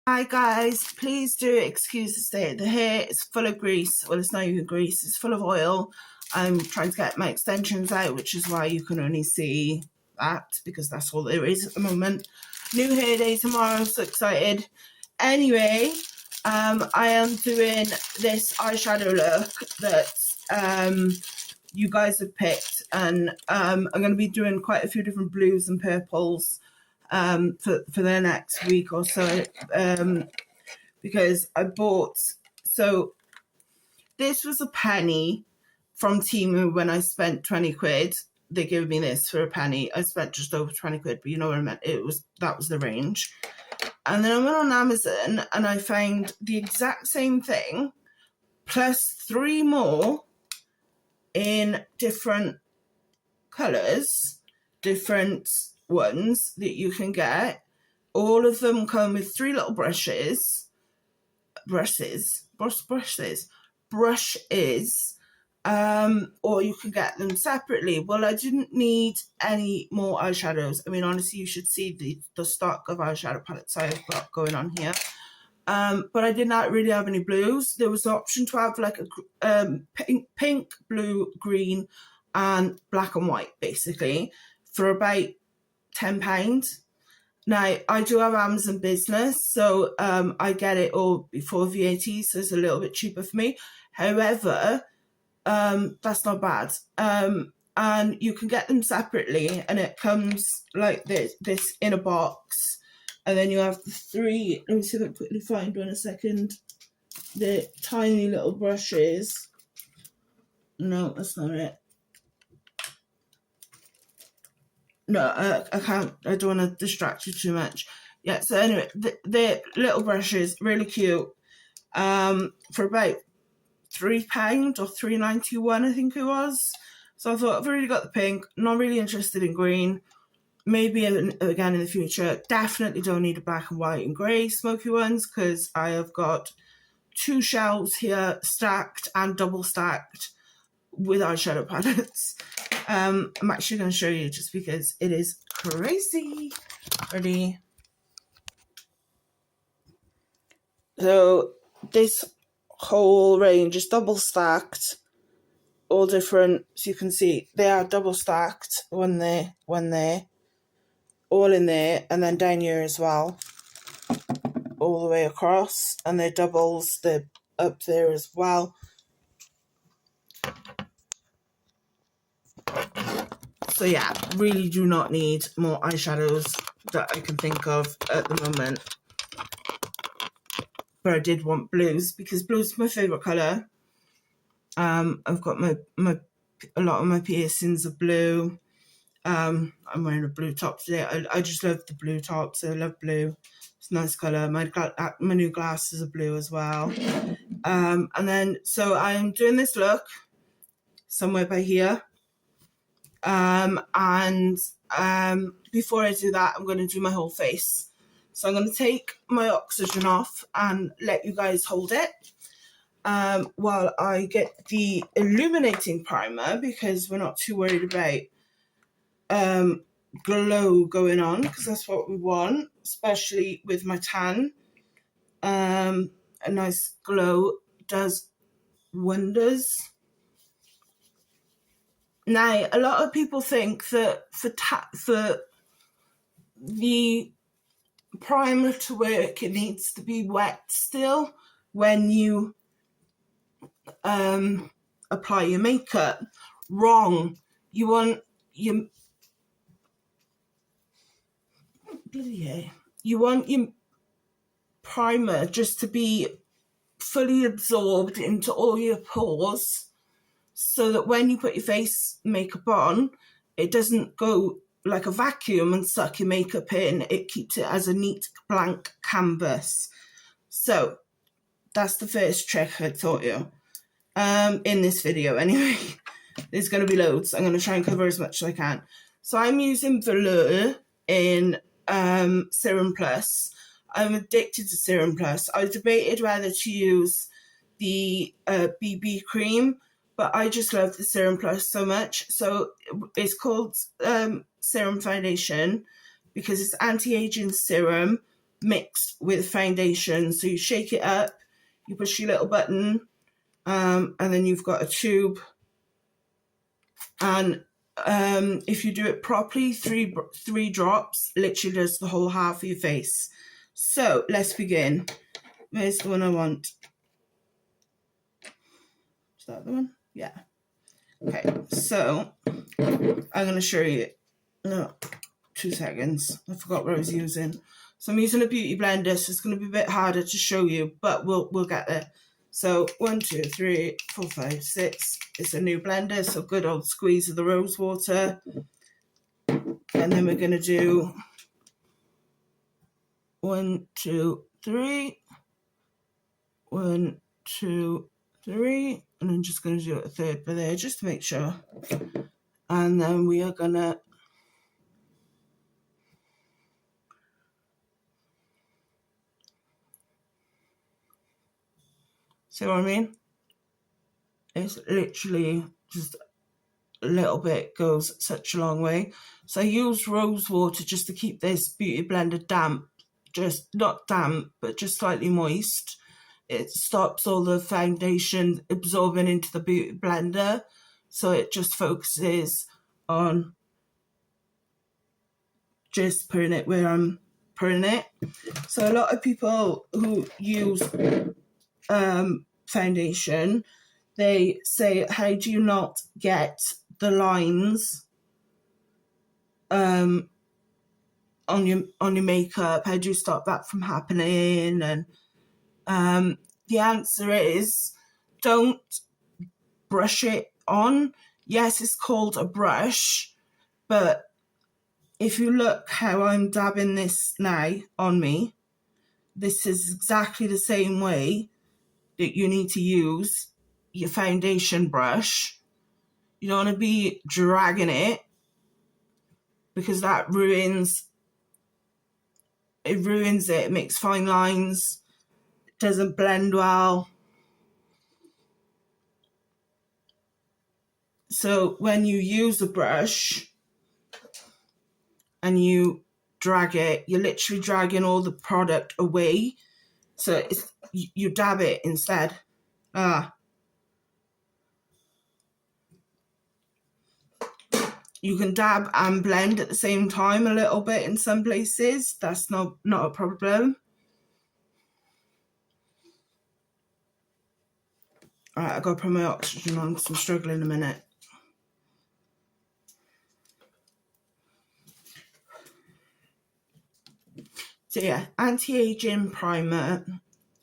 Hi guys, please do excuse the state. The hair is full of grease. Well, it's not even grease, it's full of oil. I'm trying to get my extensions out, which is why you can only see that, because that's all there is at the moment. New hair day tomorrow, I'm so excited. Anyway, I am doing this eyeshadow look that you guys have picked, and I'm going to be doing quite a few different blues and purples for the next week or so, because I bought, so this was a penny from Temu when I spent 20 quid. They gave me this for a penny. I spent just over 20 quid, but you know what I meant, that was the range. And then I went on Amazon and I found the exact same thing plus 3 more in different colours, different ones that you can get. All of them come with 3 little brushes, or you can get them separately. Well, I didn't need any more eyeshadows. I mean, honestly, you should see the stock of eyeshadow palettes I've got going on here. But I did not really have any blues. There was the option to have like a pink, blue, green, and black and white, basically, for about £10. Now, I do have Amazon Business, so I get it all before VAT, so it's a little bit cheaper for me. However, that's not bad. And you can get them separately, and it comes like this in a box. And then you have the 3, let me see if I can quickly find one a second, the tiny little brushes. No, that's not it. No, I can't, I don't want to distract you too much. Yeah, so anyway, the little brushes, really cute, for about £3 or £3.91, I think it was. So I thought, I've already got the pink, not really interested in green. Maybe again in the future. Definitely don't need a black and white and grey smoky ones, because I have got 2 shelves here stacked and double stacked with eyeshadow palettes. I'm actually going to show you just because it is crazy. Ready? So this whole range is double stacked, all different. So you can see they are double stacked, one there, all in there, and then down here as well, all the way across, and they're doubles, they're up there as well. So yeah, really do not need more eyeshadows that I can think of at the moment. But I did want blues, because blue is my favourite colour. I've got a lot of my piercings are blue. I'm wearing a blue top today. I just love the blue tops. I love blue. It's a nice colour. My new glasses are blue as well. And then, so I'm doing this look somewhere by here. Before I do that, I'm going to do my whole face. So I'm going to take my oxygen off and let you guys hold it while I get the illuminating primer, because we're not too worried about glow going on, because that's what we want, especially with my tan. A nice glow does wonders. Now, a lot of people think that for the primer to work, it needs to be wet still when you apply your makeup. Wrong. You want your primer just to be fully absorbed into all your pores, so that when you put your face makeup on, it doesn't go like a vacuum and suck your makeup in. It keeps it as a neat blank canvas. So that's the first trick I taught you in this video anyway. There's going to be loads. I'm going to try and cover as much as I can. So I'm using Velour in Serum Plus. I'm addicted to Serum Plus. I debated whether to use the BB cream, but I just love the Serum Plus so much. So it's called Serum Foundation because it's anti-aging serum mixed with foundation. So you shake it up, you push your little button, and then you've got a tube. And if you do it properly, three drops literally does the whole half of your face. So let's begin. Where's the one I want? Is that the one? Yeah. Okay, so I'm going to show you. No, 2 seconds. I forgot what I was using. So I'm using a beauty blender, so it's going to be a bit harder to show you, but we'll get there. So 1, 2, 3, 4, 5, 6. It's a new blender, so good old squeeze of the rose water. And then we're going to do 1, 2, 3. 1, 2, 3. And I'm just going to do a third for there just to make sure. And then we are going to see what I mean? It's literally just a little bit goes such a long way. So I use rose water just to keep this beauty blender damp, just not damp, but just slightly moist. It stops all the foundation absorbing into the beauty blender, so it just focuses on just putting it where I'm putting it. So a lot of people who use foundation, they say, how do you not get the lines on your makeup? How do you stop that from happening? And the answer is, don't brush it on. Yes, it's called a brush, but if you look how I'm dabbing this now on me, this is exactly the same way that you need to use your foundation brush. You don't want to be dragging it, because that ruins it. It makes fine lines. It doesn't blend well. So when you use a brush and you drag it, you're literally dragging all the product away. So you dab it instead. You can dab and blend at the same time a little bit in some places. That's not a problem. Alright, I've got to put my oxygen on because I'm struggling a minute. So yeah, anti-aging primer,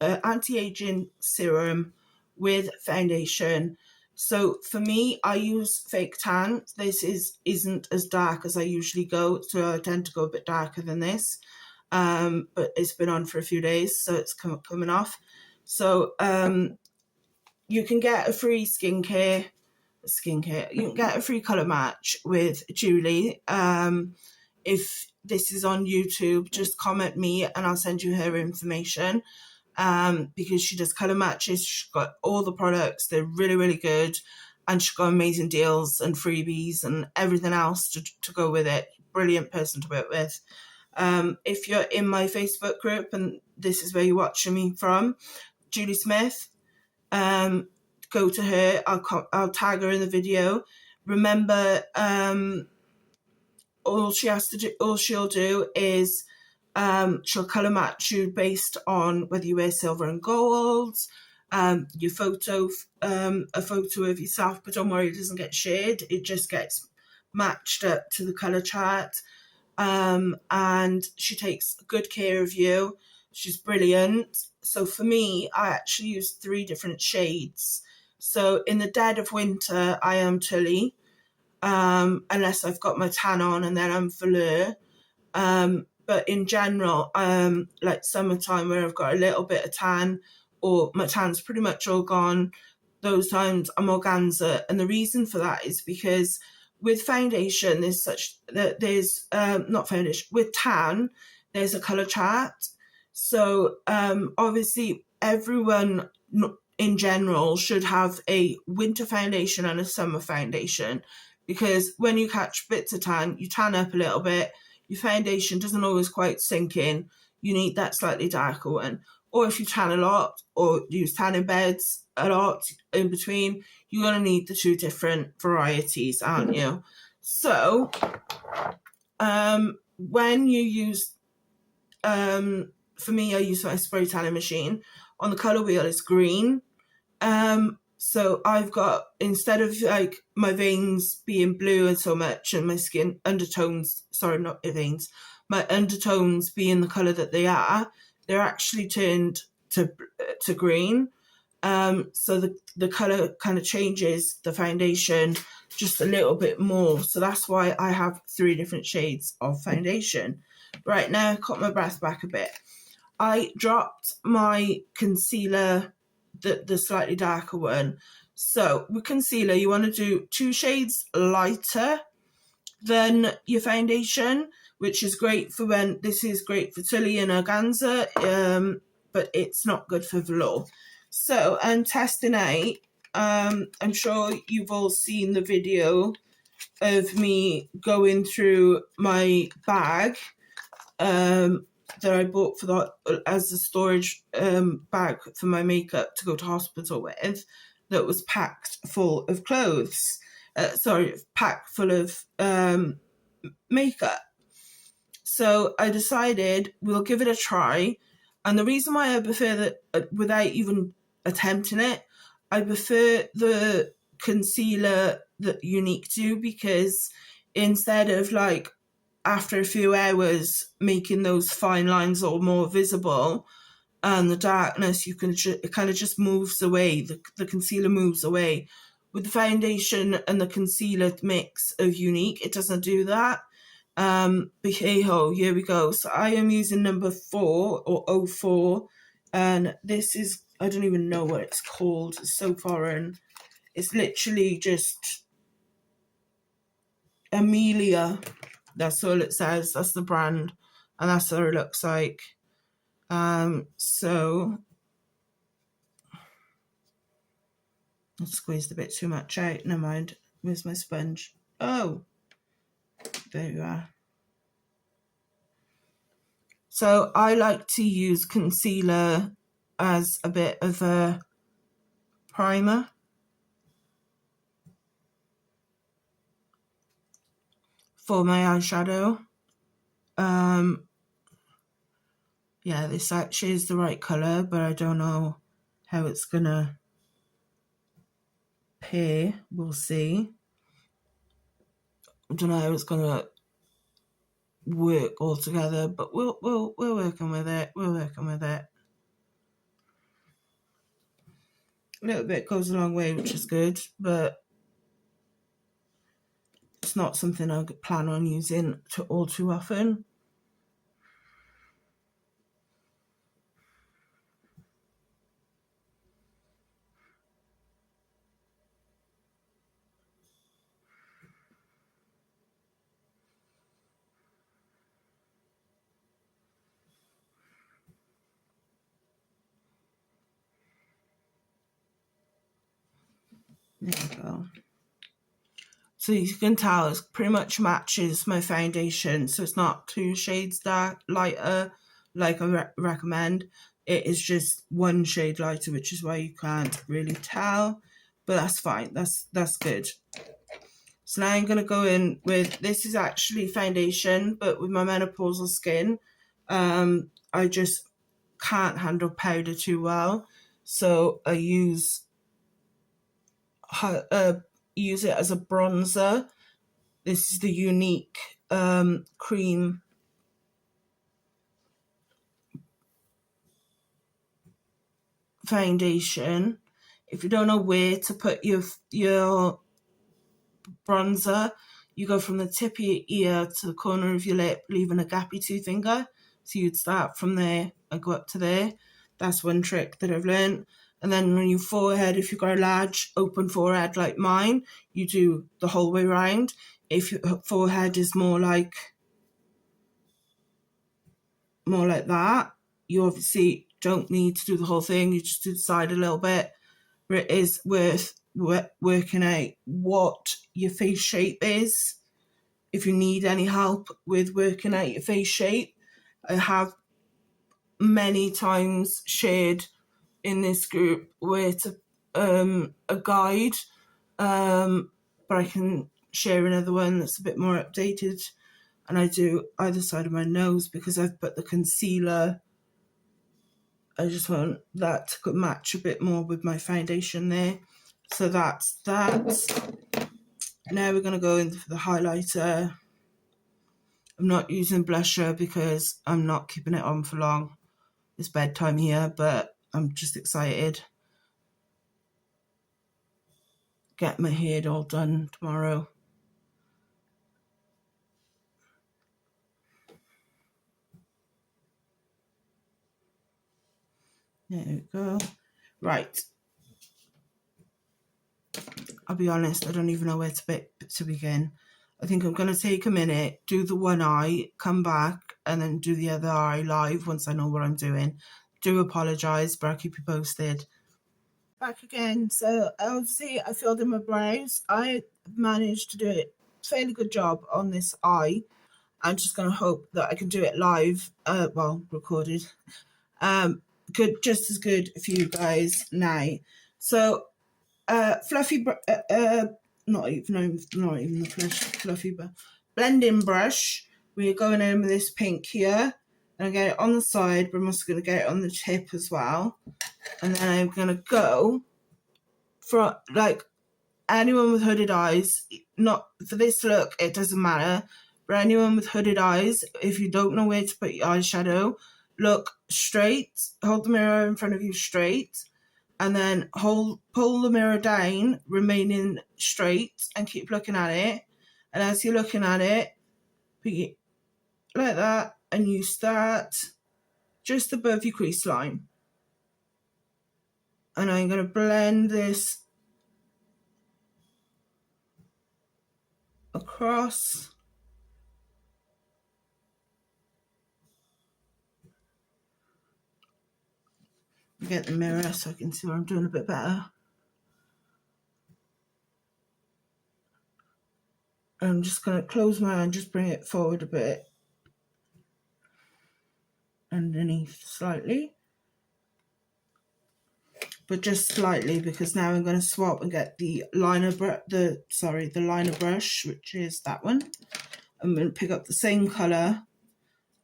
anti-aging serum with foundation. So for me, I use Fake Tan. This isn't as dark as I usually go, so I tend to go a bit darker than this. But it's been on for a few days, so it's coming off. So you can get a free skincare. You can get a free colour match with Julie. If this is on YouTube, just comment me and I'll send you her information. Because she does colour matches. She's got all the products. They're really, really good. And she's got amazing deals and freebies and everything else to go with it. Brilliant person to work with. If you're in my Facebook group and this is where you're watching me from, Julie Smith, go to her. I'll tag her in the video. Remember, all she'll do is she'll colour match you based on whether you wear silver and gold, your photo, a photo of yourself, but don't worry, it doesn't get shared, it just gets matched up to the colour chart. And she takes good care of you. She's brilliant. So for me, I actually use 3 different shades. So in the dead of winter, I am Tully, unless I've got my tan on, and then I'm velour. But in general, like summertime where I've got a little bit of tan, or my tan's pretty much all gone, those times I'm organza. And the reason for that is because with foundation, with tan, there's a colour chart. So obviously everyone in general should have a winter foundation and a summer foundation, because when you catch bits of tan, you tan up a little bit, your foundation doesn't always quite sink in, you need that slightly darker one. Or if you tan a lot or use tanning beds a lot in between, you're going to need the two different varieties, aren't you? So when you use, for me, I use my spray tanning machine. On the colour wheel, it's green. So I've got, instead of like my veins being blue and so much and my skin undertones, sorry, not veins, my undertones being the colour that they are, they're actually turned to green. So the colour kind of changes the foundation just a little bit more. So that's why I have 3 different shades of foundation. Right, now I cut my breath back a bit. I dropped my concealer, the slightly darker one. So with concealer, you want to do 2 shades lighter than your foundation, which is great for when, this is great for Tully and Organza, but it's not good for velour. So I'm testing out, I'm sure you've all seen the video of me going through my bag that I bought for that as a storage bag for my makeup to go to hospital with, that was packed full of clothes. Packed full of makeup. So I decided we'll give it a try. And the reason why I prefer that, without even attempting it, I prefer the concealer that Unique do, because instead of like after a few hours making those fine lines all more visible and the darkness, you can it kind of just moves away. The concealer moves away. With the foundation and the concealer mix of Unique, it doesn't do that. But hey ho, here we go. So I am using number 4 or 04, and this is, I don't even know what it's called. It's so foreign. It's literally just Amelia. That's all it says. That's the brand, and that's what it looks like. So I squeezed a bit too much out. Never mind. Where's my sponge? Oh, there you are. So I like to use concealer as a bit of a primer. For my eyeshadow. Yeah, this actually is the right colour, but I don't know how it's gonna pair. We'll see. I don't know how it's gonna work all together, but we're working with it. We're working with it. A little bit goes a long way, which is good, but it's not something I plan on using all too often. There we go. So you can tell it pretty much matches my foundation, so it's not 2 shades lighter like I recommend. It is just 1 shade lighter, which is why you can't really tell, but that's fine. That's good. So now I'm going to go in with, this is actually foundation, but with my menopausal skin, I just can't handle powder too well, so I use it as a bronzer. This is the Unique cream foundation. If you don't know where to put your bronzer, you go from the tip of your ear to the corner of your lip, leaving a gappy 2 finger. So you'd start from there and go up to there. That's one trick that I've learned. And then on your forehead, if you've got a large open forehead like mine, you do the whole way around. If your forehead is more like that, you obviously don't need to do the whole thing. You just do the side a little bit. But it is worth working out what your face shape is. If you need any help with working out your face shape, I have many times shared in this group where it's a guide, but I can share another one that's a bit more updated, and I do either side of my nose because I've put the concealer. I just want that to match a bit more with my foundation there. So that's that. Now we're going to go in for the highlighter. I'm not using blusher because I'm not keeping it on for long. It's bedtime here, but I'm just excited. Get my hair all done tomorrow. There we go. Right. I'll be honest, I don't even know where to begin. I think I'm going to take a minute, do the one eye, come back, and then do the other eye live once I know what I'm doing. Do apologise, but I'll keep you posted. Back again. So obviously I filled in my brows. I managed to do a fairly good job on this eye. I'm just going to hope that I can do it live, well, recorded. Good, just as good for you guys now. So fluffy, not even the fluffy, but blending brush. We're going in with this pink here, and I get it on the side, but I'm also going to get it on the tip as well. And then I'm going to go for, like, anyone with hooded eyes, not for this look, it doesn't matter, but anyone with hooded eyes, if you don't know where to put your eyeshadow, look straight, hold the mirror in front of you straight, and then pull the mirror down, remaining straight, and keep looking at it. And as you're looking at it, put it like that, and you start just above your crease line. And I'm going to blend this across. Get the mirror so I can see what I'm doing a bit better. I'm just going to close my eye and just bring it forward a bit. Underneath slightly. But just slightly, because now I'm going to swap and get the liner brush, which is that one. I'm going to pick up the same colour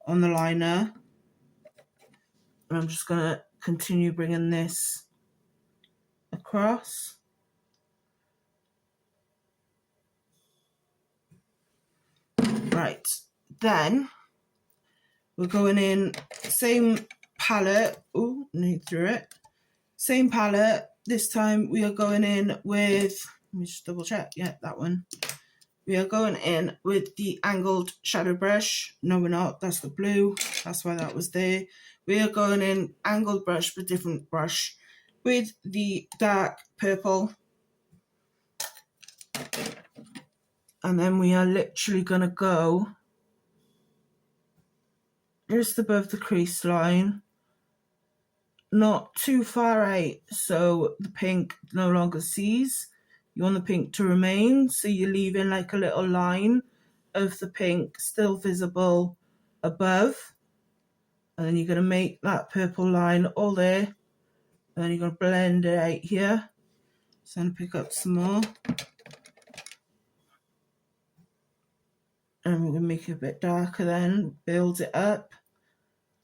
on the liner. And I'm just going to continue bringing this across. Right, then we're going in same palette. Oh, need through it. Same palette. This time we are going in with, let me just double check. Yeah, that one. We are going in with the angled shadow brush. No, we're not. That's the blue. That's why that was there. We are going in angled brush, but different brush, with the dark purple. And then we are literally going to go just above the crease line, not too far out so the pink no longer sees. You want the pink to remain, so you're leaving like a little line of the pink still visible above. And then you're going to make that purple line all there. And then you're going to blend it out here. So I'm going to pick up some more. And we're going to make it a bit darker then, build it up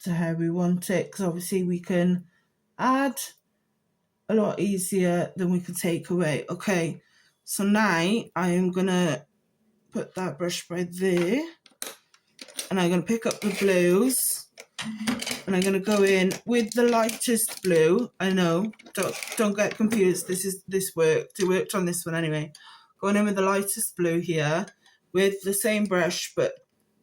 to how we want it, because obviously we can add a lot easier than we can take away. Okay, so now I am going to put that brush by there, and I'm going to pick up the blues, and I'm going to go in with the lightest blue. I know, don't get confused, this worked, it worked on this one anyway. Going in with the lightest blue here, with the same brush, but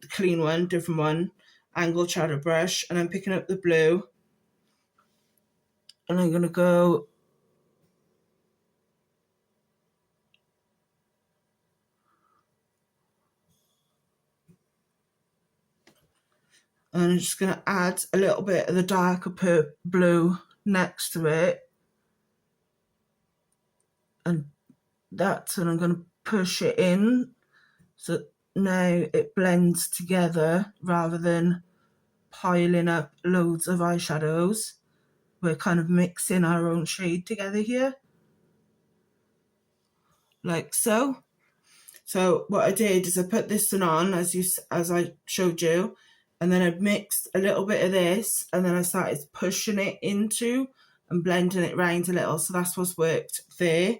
the clean one, different one, angled shadow brush, and I'm picking up the blue, and I'm going to go and I'm just going to add a little bit of the darker blue next to it, and that's when I'm going to push it in, so now it blends together rather than piling up loads of eyeshadows. We're kind of mixing our own shade together here, like so. So what I did is I put this one on as I showed you, and then I mixed a little bit of this, and then I started pushing it into and blending it round a little. So that's what's worked there.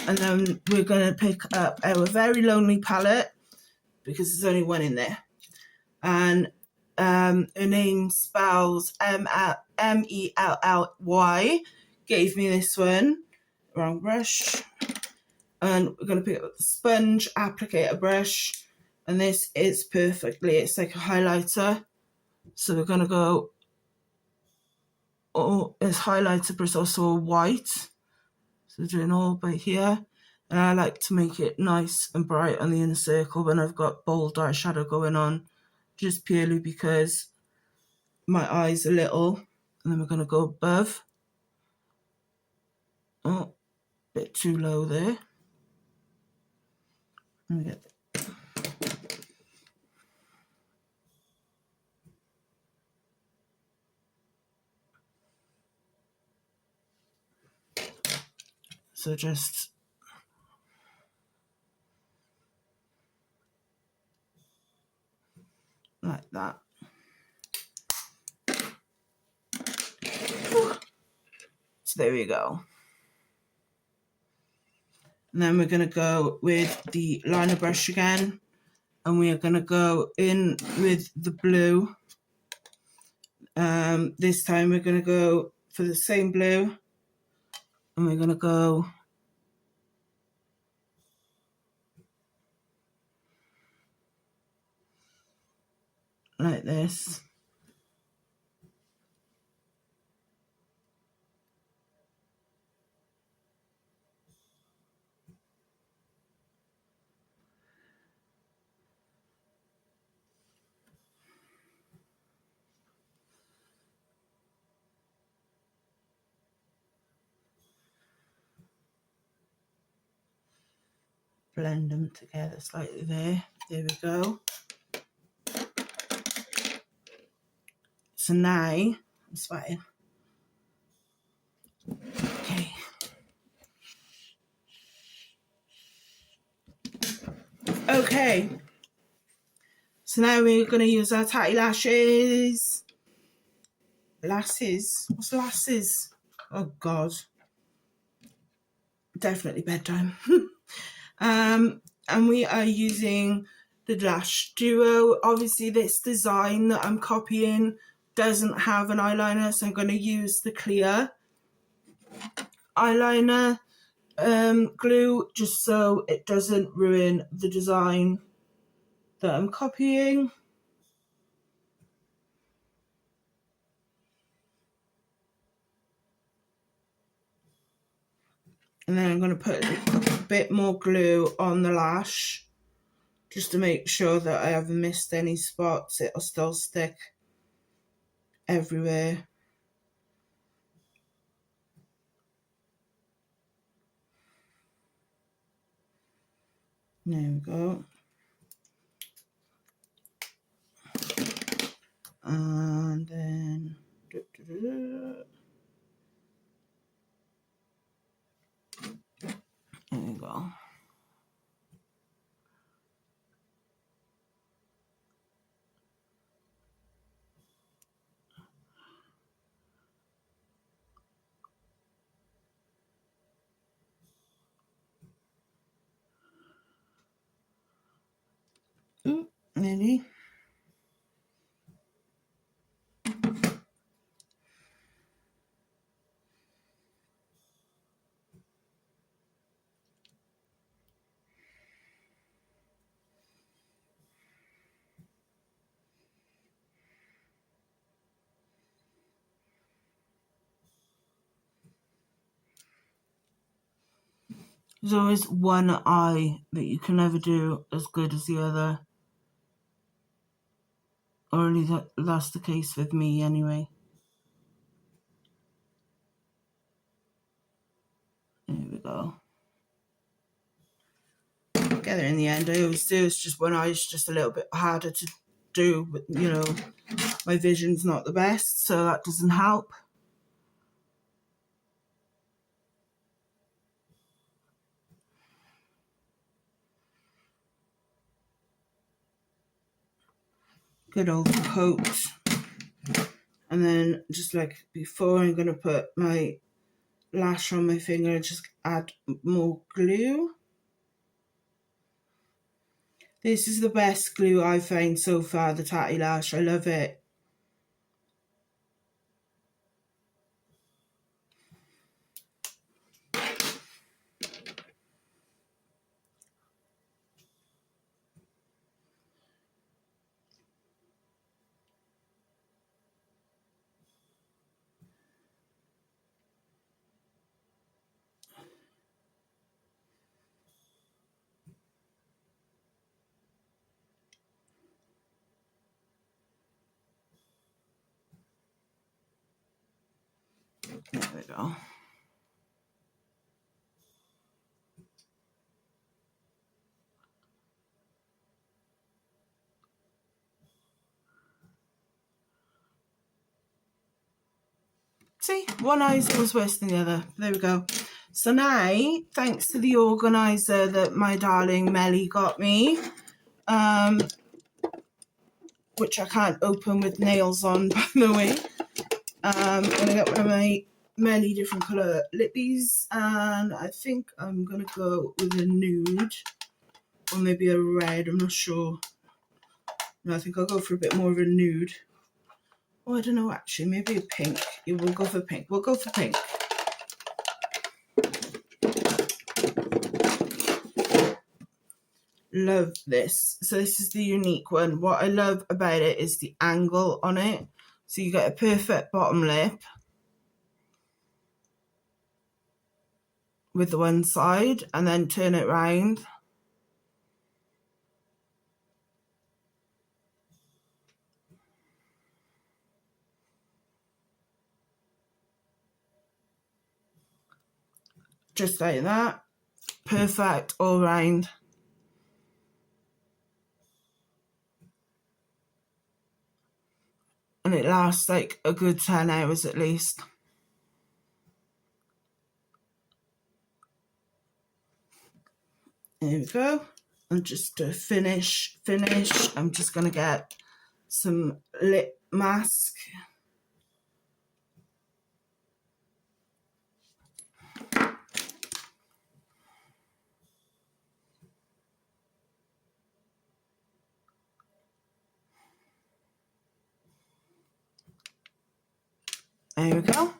And then we're going to pick up our Very Lonely palette, because there's only one in there. And her name spells Mellily, gave me this one. Wrong brush. And we're going to pick up the sponge applicator brush, and this is perfectly, it's like a highlighter. So we're going to go, oh, it's highlighter but it's also a white, so we're doing all by here. And I like to make it nice and bright on the inner circle when I've got bold eyeshadow going on, just purely because my eyes are little. And then we're going to go above. Oh, a bit too low there. Let me get so just like that. So there we go. And then we're going to go with the liner brush again, and we are going to go in with the blue. This time we're going to go for the same blue, and we're going to go like this. Blend them together slightly there. There we go. So now, I'm sweating. Okay. Okay. So now we're going to use our tatty lashes. Lasses? What's lasses? Oh God. Definitely bedtime. And we are using the Lash Duo. Obviously this design that I'm copying doesn't have an eyeliner, so I'm going to use the clear eyeliner glue, just so it doesn't ruin the design that I'm copying. And then I'm going to put a bit more glue on the lash, just to make sure that I haven't missed any spots. It'll still stick everywhere. There we go. And then there we go. Ooh, nearly. There's always one eye that you can never do as good as the other. Or at least that's the case with me anyway. There we go. Together in the end. I always do. It's just one eye is just a little bit harder to do, but you know, my vision's not the best, so that doesn't help. Good old coat. And then just like before, I'm going to put my lash on my finger and just add more glue. This is the best glue I've found so far, the Tatty Lash. I love it. There we go. See, one eye's always worse than the other. There we go. So now, thanks to the organizer that my darling Melly got me, which I can't open with nails on, by the way, I'm going to get one of my many different colour lippies, and I think I'm going to go with a nude, or maybe a red, I'm not sure. No, I think I'll go for a bit more of a nude. Oh, I don't know, actually, maybe a pink. Yeah, we'll go for pink. We'll go for pink. Love this. So this is the unique one. What I love about it is the angle on it. So you get a perfect bottom lip with the one side and then turn it round. Just like that. Perfect all round. And it lasts like a good 10 hours at least. There we go. And just to finish, I'm just going to get some lip mask. There we go.